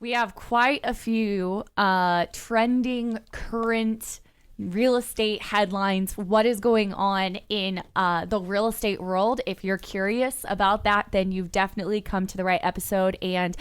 We have quite a few trending current real estate headlines. What is going on in the real estate world? If you're curious about that, then you've definitely come to the right episode. And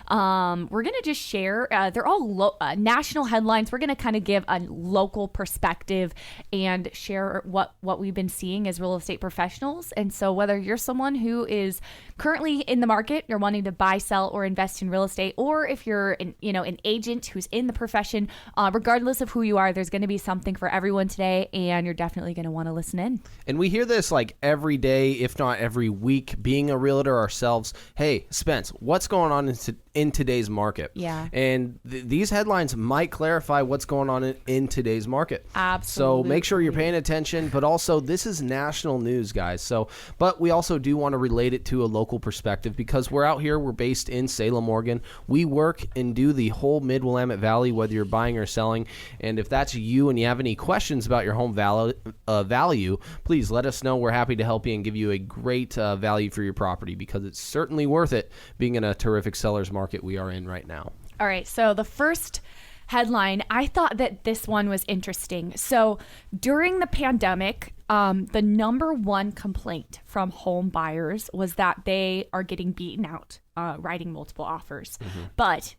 we're going to just share, they're all national headlines. We're going to kind of give a local perspective and share what we've been seeing as real estate professionals. And so whether you're someone who is currently in the market, you're wanting to buy, sell, or invest in real estate, or if you're an agent who's in the profession, regardless of who you are, there's going to be something for everyone today, and you're definitely going to want to listen in. And we hear this like every day, if not every week, being a realtor ourselves. Hey, Spence, what's going on in today's market? Yeah. And these headlines might clarify what's going on in today's market. Absolutely. So make sure you're paying attention, but also this is national news, guys. But we also do want to relate it to a local perspective because we're out here. We're based in Salem, Oregon. We work and do the whole Mid-Willamette Valley, whether you're buying or selling. And if that's you and you have any questions about your home value, please let us know. We're happy to help you and give you a great value for your property because it's certainly worth it being in a terrific seller's market we are in right now. All right. So the first headline, I thought that this one was interesting. So during the pandemic, the number one complaint from home buyers was that they are getting beaten out, writing multiple offers. Mm-hmm. But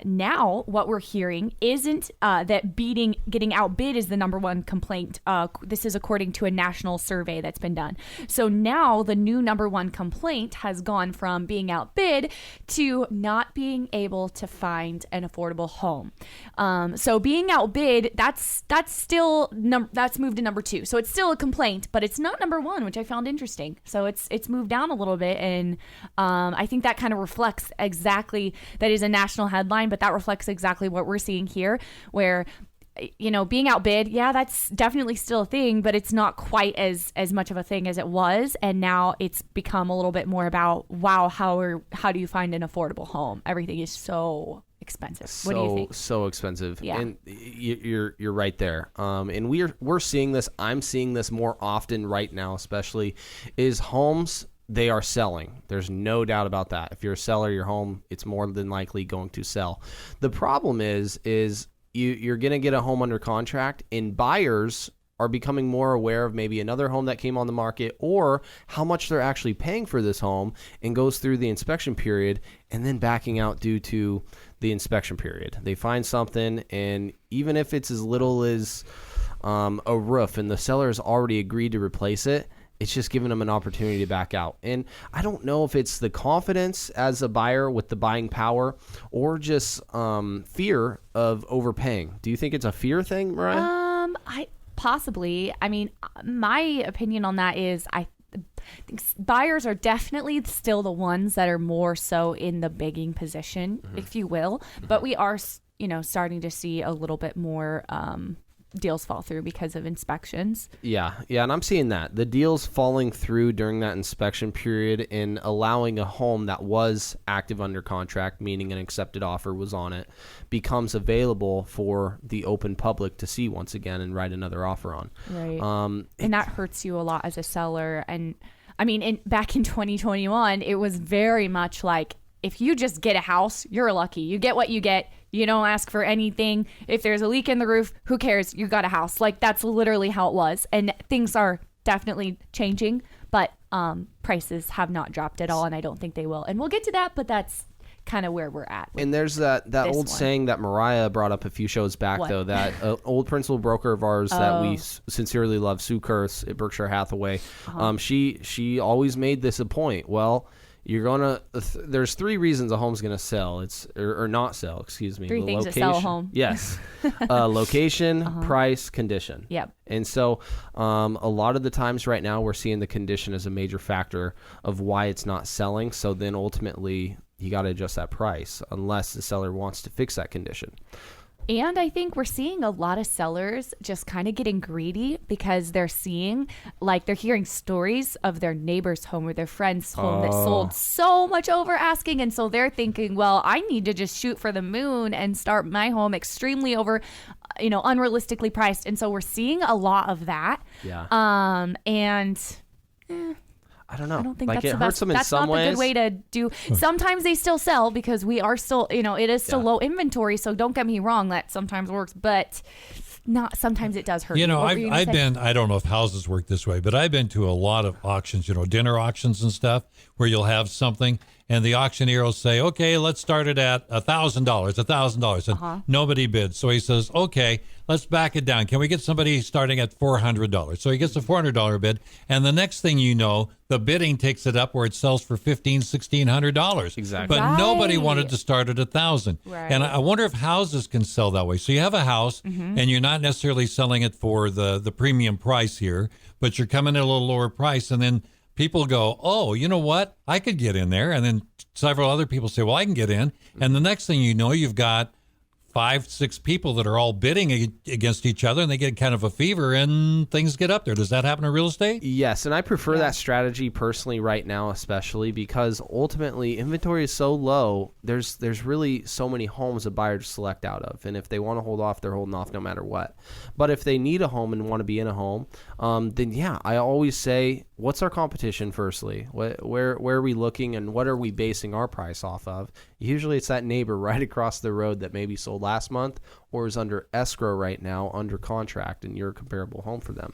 now what we're hearing isn't that getting outbid is the number one complaint. This is according to a national survey that's been done. So now the new number one complaint has gone from being outbid to not being able to find an affordable home. So being outbid, that's still that's moved to number two. So it's still a complaint, but it's not number one, which I found interesting. So it's moved down a little bit, and I think that kind of reflects exactly that is a national headline, but that reflects exactly what we're seeing here, where being outbid, yeah, that's definitely still a thing, but it's not quite as much of a thing as it was. And now it's become a little bit more about, wow, how do you find an affordable home? Everything is so expensive. What do you think? So expensive. Yeah. And you're right there. And we're seeing this. I'm seeing this more often right now, especially is homes. They are selling. There's no doubt about that. If you're a seller, your home, it's more than likely going to sell. The problem is you're going to get a home under contract, and buyers are becoming more aware of maybe another home that came on the market or how much they're actually paying for this home, and goes through the inspection period and then backing out due to the inspection period. They find something, and even if it's as little as a roof and the seller has already agreed to replace it, it's just giving them an opportunity to back out. And I don't know if it's the confidence as a buyer with the buying power or just fear of overpaying. Do you think it's a fear thing, Mariah? Possibly. I mean, my opinion on that is I think buyers are definitely still the ones that are more so in the begging position, mm-hmm. if you will. Mm-hmm. But we are, starting to see a little bit more deals fall through because of inspections. Yeah, and I'm seeing that. The deals falling through during that inspection period and allowing a home that was active under contract, meaning an accepted offer was on it, becomes available for the open public to see once again and write another offer on. Right. And that hurts you a lot as a seller. And I mean, back in 2021, it was very much like, if you just get a house, you're lucky. You get what you get. You don't ask for anything. If there's a leak in the roof, who cares? You got a house. Like, that's literally how it was. And things are definitely changing, but prices have not dropped at all, and I don't think they will. And we'll get to that, but that's kind of where we're at. And there's that old saying that Mariah brought up a few shows back, though, that old principal broker of ours that we sincerely love, Sue Kurth at Berkshire Hathaway, she always made this a point. Well, you're gonna. There's three reasons a home's gonna sell. Or not sell. Excuse me. Three things that sell a home. Yes. Location, price, condition. Yep. And so, a lot of the times right now, we're seeing the condition as a major factor of why it's not selling. So then ultimately, you got to adjust that price unless the seller wants to fix that condition. And I think we're seeing a lot of sellers just kind of getting greedy because they're hearing stories of their neighbor's home or their friend's home that sold so much over asking. And so they're thinking, well, I need to just shoot for the moon and start my home extremely over, unrealistically priced. And so we're seeing a lot of that. Yeah. I don't know. I don't think like that's it the hurts best. them in That's some not ways. the good way to do. Sometimes they still sell because we are still, it is still low inventory. So don't get me wrong, that sometimes works, but not sometimes it does hurt. You know, What were you gonna I've say? been, I don't know if houses work this way, but I've been to a lot of auctions, dinner auctions and stuff where you'll have something and the auctioneer will say, okay, let's start it at $1,000, and nobody bids. So he says, okay, let's back it down. Can we get somebody starting at $400? So he gets a $400 bid. And the next thing you know, the bidding takes it up where it sells for $1,600. Exactly. But nobody Right. wanted to start at $1,000. Right. And I wonder if houses can sell that way. So you have a house and you're not necessarily selling it for the premium price here, but you're coming at a little lower price. And then people go, oh, you know what? I could get in there. And then several other people say, well, I can get in. And the next thing you know, you've got 5, 6 people that are all bidding against each other, and they get kind of a fever, and things get up there. Does that happen in real estate? Yes, and I prefer that strategy personally right now, especially because ultimately inventory is so low. There's really so many homes a buyer to select out of, and if they want to hold off, they're holding off no matter what. But if they need a home and want to be in a home, then yeah, I always say, what's our competition? Firstly, where are we looking, and what are we basing our price off of? Usually, it's that neighbor right across the road that maybe sold last month or is under escrow right now under contract, and you're a comparable home for them.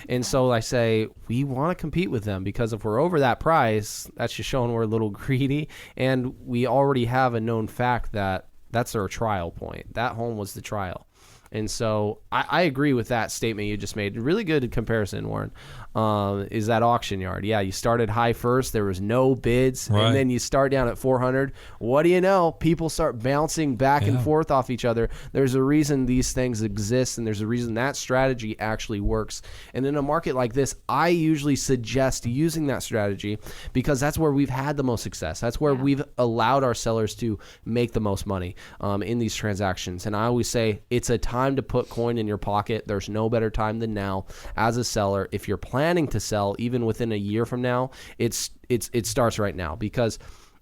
And so I say we want to compete with them, because if we're over that price, that's just showing we're a little greedy, and we already have a known fact that that's our trial point. That home was the trial. And so I agree with that statement you just made. Really good comparison, Warren, is that auction yard. Yeah, you started high first. There was no bids. Right. And then you start down at 400. What do you know? People start bouncing back and forth off each other. There's a reason these things exist, and there's a reason that strategy actually works. And in a market like this, I usually suggest using that strategy because that's where we've had the most success. That's where we've allowed our sellers to make the most money in these transactions. And I always say it's a time to put coin in your pocket. There's no better time than now as a seller. If you're planning to sell even within a year from now, it starts right now, because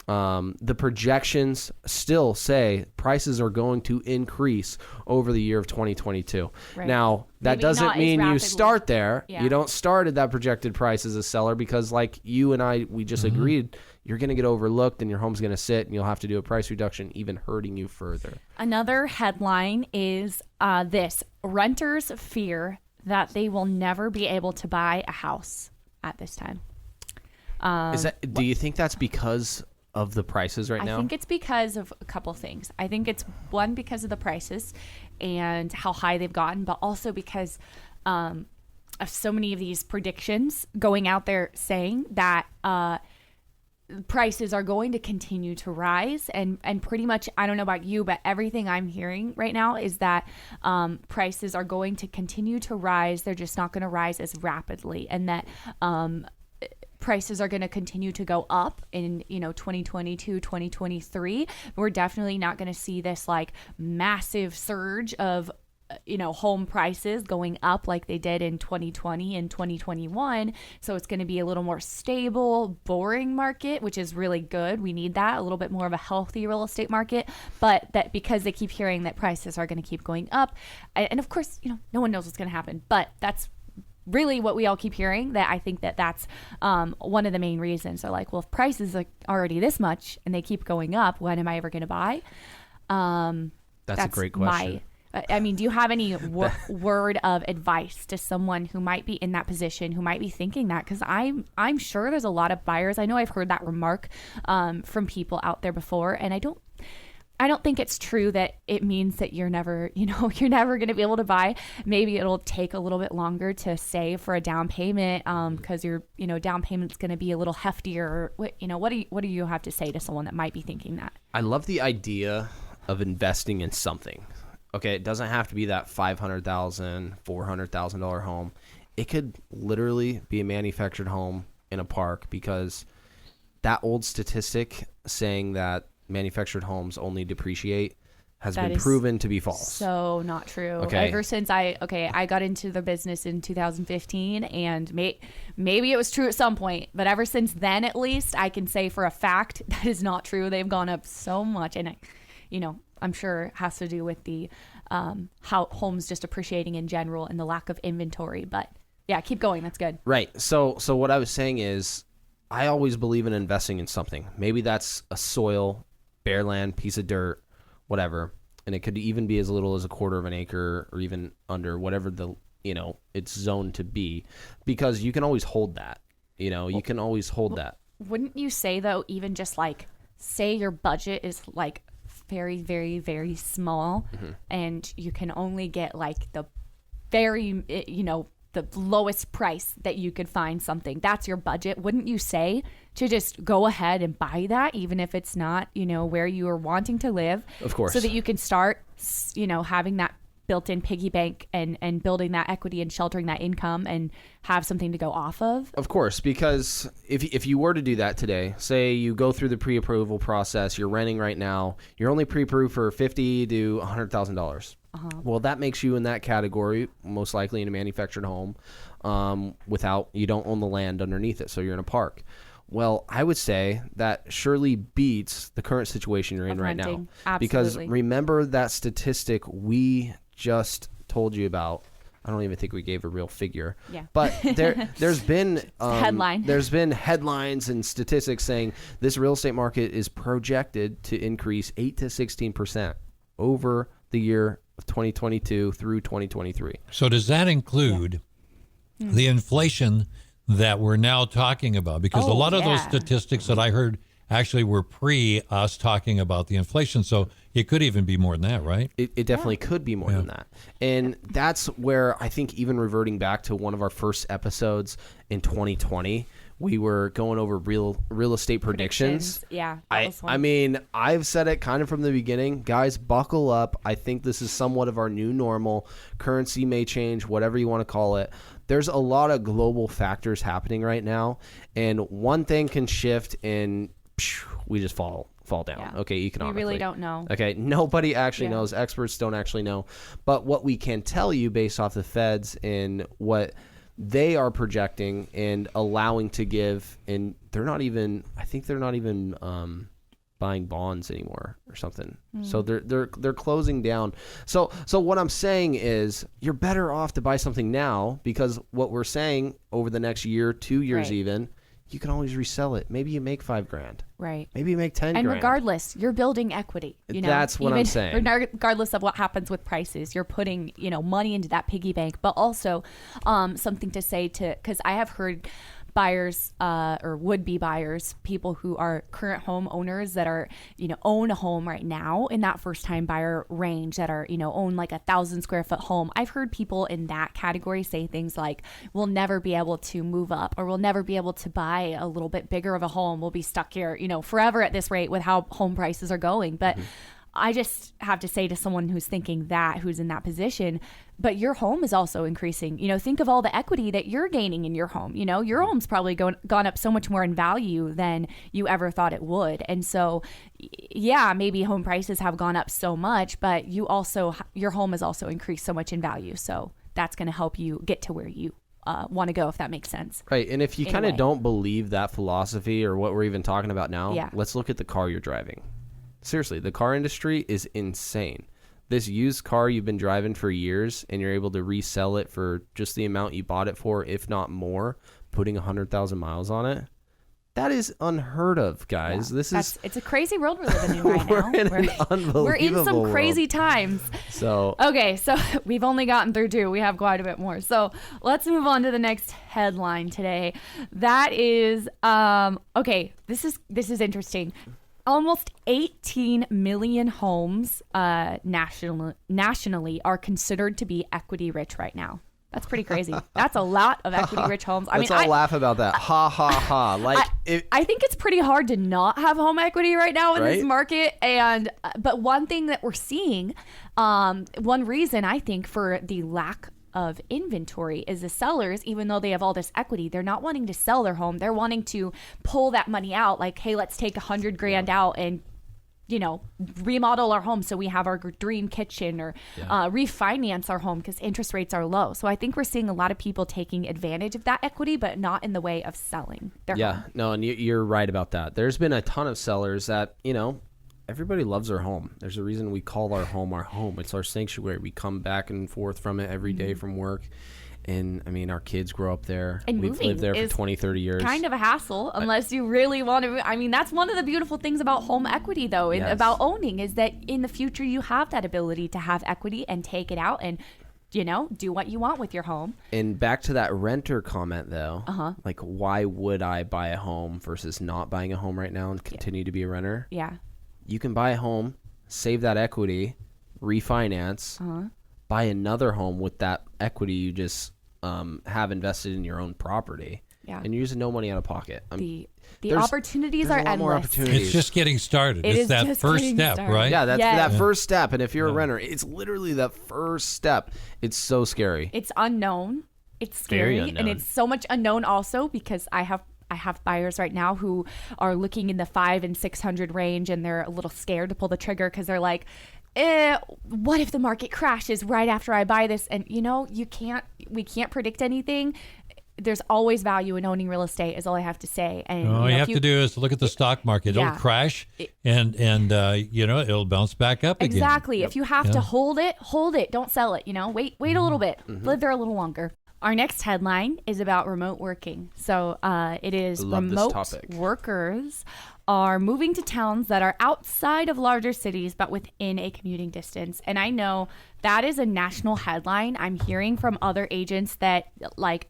the projections still say prices are going to increase over the year of 2022. Right. Now, that Maybe doesn't not as mean you rapidly. start there. Yeah. You don't start at that projected price as a seller, because like you and we just agreed, you're going to get overlooked and your home's going to sit and you'll have to do a price reduction, even hurting you further. Another headline is this: renters fear that they will never be able to buy a house at this time. Do you think that's because of the prices right now? I think it's because of a couple things. I think it's one, because of the prices and how high they've gotten, but also because of so many of these predictions going out there saying that prices are going to continue to rise, and pretty much, I don't know about you, but everything I'm hearing right now is that prices are going to continue to rise. They're just not going to rise as rapidly, and that prices are going to continue to go up in 2022, 2023. We're definitely not going to see this like massive surge of home prices going up like they did in 2020 and 2021. So it's going to be a little more stable, boring market, which is really good. We need that, a little bit more of a healthy real estate market. But that, because they keep hearing that prices are going to keep going up, and of course, no one knows what's going to happen, but that's really what we all keep hearing, that I think that's one of the main reasons. They're like, well, if prices are already this much and they keep going up, when am I ever going to buy? That's a great question. Do you have any word of advice to someone who might be in that position, who might be thinking that? Because I'm sure there's a lot of buyers. I know I've heard that remark from people out there before, and I don't think it's true that it means that you're never going to be able to buy. Maybe it'll take a little bit longer to save for a down payment because your down payment's going to be a little heftier. What do you have to say to someone that might be thinking that? I love the idea of investing in something. Okay, it doesn't have to be that $500,000, $400,000 home. It could literally be a manufactured home in a park, because that old statistic saying that manufactured homes only depreciate has been proven to be false. So not true. Okay. Ever since I got into the business in 2015, and maybe it was true at some point, but ever since then, at least, I can say for a fact that is not true. They've gone up so much, and I'm sure it has to do with the how homes just appreciating in general and the lack of inventory. But yeah, keep going. That's good. Right. So what I was saying is, I always believe in investing in something. Maybe that's a soil, bare land, piece of dirt, whatever. And it could even be as little as a quarter of an acre or even under, whatever it's zoned to be, because you can always hold that. You can always hold that. Wouldn't you say, though, even just like, say your budget is like very, very, very small, and you can only get like the very, the lowest price that you could find something, that's your budget. Wouldn't you say to just go ahead and buy that, even if it's not, where you are wanting to live? Of course. So that you can start, having that built-in piggy bank and building that equity and sheltering that income and have something to go off of? Of course, because if you were to do that today, say you go through the pre-approval process, you're renting right now, you're only pre-approved for $50,000 to $100,000. Well, that makes you in that category, most likely in a manufactured home, you don't own the land underneath it, so you're in a park. Well, I would say that surely beats the current situation you're in right now. Absolutely. Because remember that statistic we just told you about. I don't even think we gave a real figure. Yeah. But there's been headline. There's been headlines and statistics saying this real estate market is projected to increase 8 to 16% over the year of 2022 through 2023. So does that include the inflation that we're now talking about? Because a lot of those statistics that I heard actually were pre us talking about the inflation. So it could even be more than that, right? It definitely could be more than that. And that's where I think, even reverting back to one of our first episodes in 2020, we were going over real estate predictions. Yeah. I mean, I've said it kind of from the beginning. Guys, buckle up. I think this is somewhat of our new normal. Currency may change, whatever you want to call it. There's a lot of global factors happening right now, and one thing can shift and we just fall down. Yeah. Okay, economically. We really don't know. Okay, nobody actually knows. Experts don't actually know. But what we can tell you based off the feds and what they are projecting and allowing to give, and they're not even buying bonds anymore or something. So they're closing down. So what I'm saying is, you're better off to buy something now, because what we're saying, over the next year, 2 years even, you can always resell it. Maybe you make $5,000. Right. Maybe you make $10,000. And regardless, you're building equity. That's what I'm saying. Regardless of what happens with prices, you're putting, money into that piggy bank. But also, something to say because I have heard buyers or would-be buyers, people who are current home owners that are, own a home right now in that first-time buyer range, that are, own like 1,000 square foot home. I've heard people in that category say things like, we'll never be able to move up, or we'll never be able to buy a little bit bigger of a home. We'll be stuck here, forever at this rate with how home prices are going. But I just have to say to someone who's thinking that, who's in that position, but your home is also increasing. Think of all the equity that you're gaining in your home. Your home's probably gone up so much more in value than you ever thought it would. And so, yeah, maybe home prices have gone up so much, but your home has also increased so much in value. So that's going to help you get to where you want to go, if that makes sense. Right. And if you kind of don't believe that philosophy or what we're even talking about now, let's look at the car you're driving. Seriously, the car industry is insane. This used car you've been driving for years, and you're able to resell it for just the amount you bought it for, if not more, putting 100,000 miles on it. That is unheard of, guys. Yeah. It's a crazy world we're living in right now. We're in some crazy times. So we've only gotten through 2. We have quite a bit more. So let's move on to the next headline today. That is this is interesting. Almost 18 million homes nationally are considered to be equity rich right now. That's pretty crazy. That's a lot of equity rich homes. Let's all laugh about that. Ha ha ha. I think it's pretty hard to not have home equity right now in this market. But one thing that we're seeing, one reason I think for the lack of inventory is the sellers, even though they have all this equity, they're not wanting to sell their home. They're wanting to pull that money out. Like, hey, let's take $100,000 out and remodel our home so we have our dream kitchen, or refinance our home because interest rates are low. So I think we're seeing a lot of people taking advantage of that equity, but not in the way of selling their home. No, and you're right about that. There's been a ton of sellers that, everybody loves their home. There's a reason we call our home our home. It's our sanctuary. We come back and forth from it every day from work. And I mean, our kids grow up there. And We've moving lived there for is 20, 30 years. kind of a hassle unless you really want to. I mean, that's one of the beautiful things about home equity, though, and Yes. about owning, is that in the future you have that ability to have equity and take it out and, do what you want with your home. And back to that renter comment, though. Like, why would I buy a home versus not buying a home right now and continue to be a renter? Yeah. You can buy a home, save that equity, refinance, buy another home with that equity you just have invested in your own property. Yeah. And you're using no money out of pocket. The there's- opportunities there's are a lot more endless. opportunities. It's just getting started. It It's is that just first getting step, started. right? Yeah, that's Yes. that first step. And if you're a renter, it's literally that first step. It's so scary. It's unknown. It's Very scary, and unknown. it's so much unknown also because I have buyers right now who are looking in the 500 and 600 range, and they're a little scared to pull the trigger because they're like, what if the market crashes right after I buy this? And we can't predict anything. There's always value in owning real estate, is all I have to say. And All you have to do is look at the stock market. Yeah. It'll crash, and it'll bounce back up again. Exactly. If you have to hold it. Don't sell it. Wait a little bit. Live there a little longer. Our next headline is about remote working. So it is Love this remote topic. workers are moving to towns that are outside of larger cities but within a commuting distance. And I know that is a national headline. I'm hearing from other agents that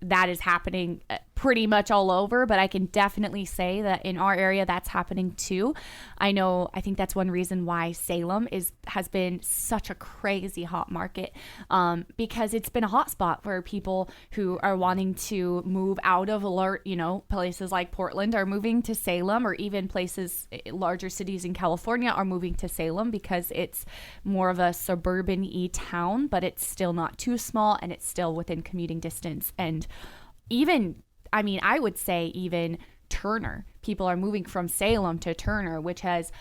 that is happening pretty much all over, but I can definitely say that in our area that's happening too. I think that's one reason why Salem has been such a crazy hot market, because it's been a hot spot for people who are wanting to move out of places like Portland are moving to Salem, or even larger cities in California are moving to Salem because it's more of a suburban-y town, but it's still not too small and it's still within commuting distance. And I would say even Turner, people are moving from Salem to Turner, which has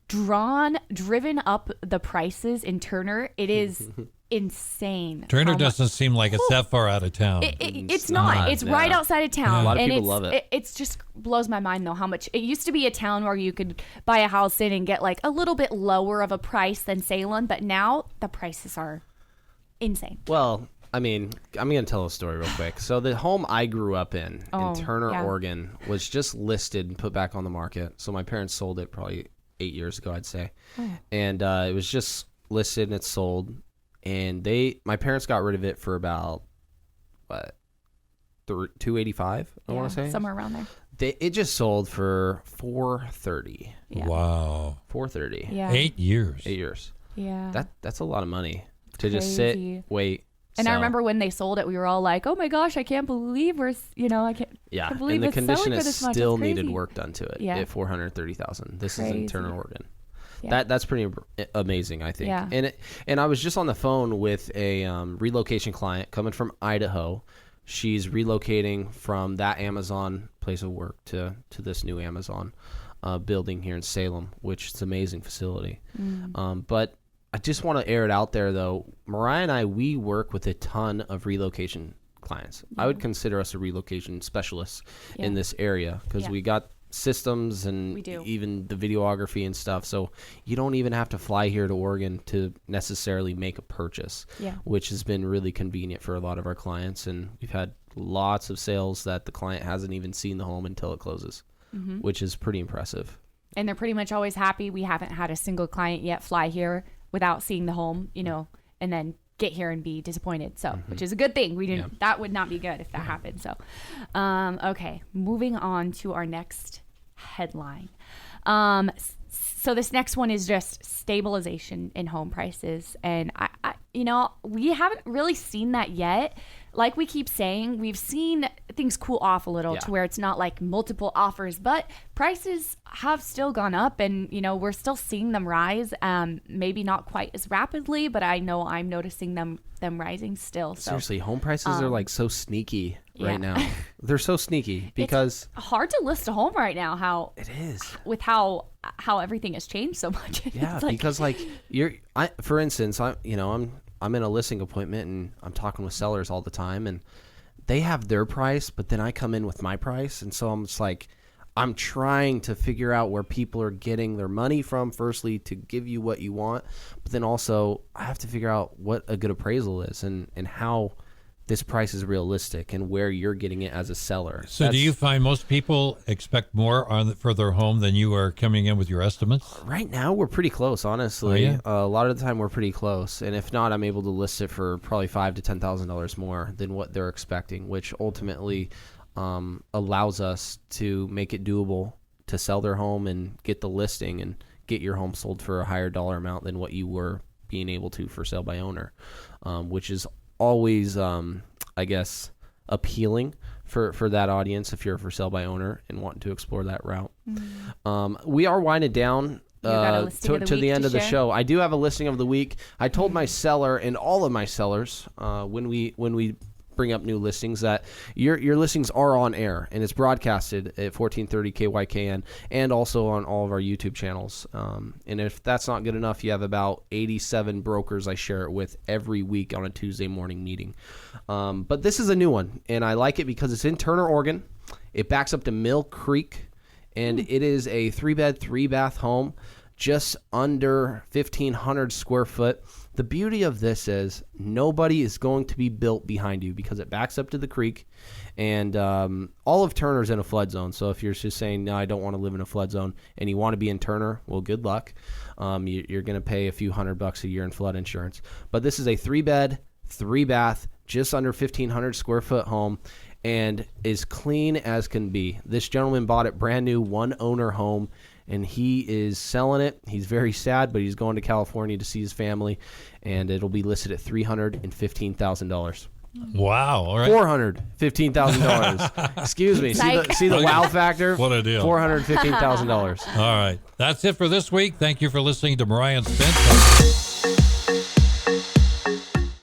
driven up the prices in Turner. It is insane. Turner doesn't seem like it's that far out of town. It's not. It's right outside of town. A lot of and people love it. It's just blows my mind, though, how much it used to be a town where you could buy a house in and get a little bit lower of a price than Salem, but now the prices are insane. Well, I mean, I'm going to tell a story real quick. So the home I grew up in Turner, Oregon, was just listed and put back on the market. So my parents sold it probably 8 years ago, I'd say. And it was just listed and it's sold. And my parents got rid of it for about, what, $285, I want to say? Somewhere around there. It just sold for $430. Yeah. Wow. $430. Yeah. 8 years. 8 years. Yeah. That's a lot of money to just sit, Crazy. wait. And I sell. remember when they sold it, we were all like, "Oh my gosh, I can't believe I can't believe and the it's selling condition for this much. still It's needed crazy." work done to it. Yeah. At $430,000. This is in Turner, Oregon. Yeah. That's pretty amazing, I think. Yeah. And I was just on the phone with a relocation client coming from Idaho. She's relocating from that Amazon place of work to this new Amazon building here in Salem, which is an amazing facility. But I just want to air it out there, though. Mariah and I, we work with a ton of relocation clients. I would consider us a relocation specialist in this area because we got systems and even the videography and stuff. So you don't even have to fly here to Oregon to necessarily make a purchase, which has been really convenient for a lot of our clients. And we've had lots of sales that the client hasn't even seen the home until it closes, which is pretty impressive. And they're pretty much always happy. We haven't had a single client yet fly here without seeing the home, and then get here and be disappointed. So, which is a good thing. We didn't. That would not be good if that happened. So, okay, moving on to our next headline. So this next one is just stabilization in home prices, and I we haven't really seen that yet. Like we keep saying, we've seen things cool off a little to where it's not like multiple offers, but prices have still gone up, and we're still seeing them rise. Maybe not quite as rapidly, but I know I'm noticing them rising still. So. Seriously, home prices are like so sneaky right now. They're so sneaky because it's hard to list a home right now. How it is with how everything has changed so much. Yeah, because for instance, I'm in a listing appointment and I'm talking with sellers all the time, and they have their price, but then I come in with my price, and so I'm just like, I'm trying to figure out where people are getting their money from, firstly, to give you what you want, but then also I have to figure out what a good appraisal is and how this price is realistic and where you're getting it as a seller. So do you find most people expect more for their home than you are coming in with your estimates? Right now, we're pretty close, honestly. Oh, yeah? A lot of the time, we're pretty close. And if not, I'm able to list it for probably $5,000 to $10,000 more than what they're expecting, which ultimately allows us to make it doable to sell their home and get the listing and get your home sold for a higher dollar amount than what you were being able to for sale by owner, which is always, I guess, appealing for that audience if you're a for sale by owner and want to explore that route. We are winding down to the end of the show. I do have a listing of the week. I told my seller and all of my sellers when we bring up new listings that your listings are on air and it's broadcasted at 1430 KYKN and also on all of our YouTube channels. And if that's not good enough, you have about 87 brokers I share it with every week on a Tuesday morning meeting. But this is a new one, and I like it because it's in Turner, Oregon. It backs up to Mill Creek, and it is a 3-bed, 3-bath home, just under 1,500 square foot. The beauty of this is nobody is going to be built behind you because it backs up to the creek, and all of Turner's in a flood zone. So if you're just saying, no, I don't want to live in a flood zone, and you want to be in Turner, well, good luck. You're going to pay a few $100 a year in flood insurance. But this is a 3-bed, 3-bath, just under 1,500 square foot home, and is clean as can be. This gentleman bought it brand new, one owner home, and he is selling it. He's very sad, but he's going to California to see his family, and it'll be listed at $315,000. Wow! All right, $415,000. Excuse me. See the wow factor? What a deal! $415,000. All right, that's it for this week. Thank you for listening to Mariah and Spenc.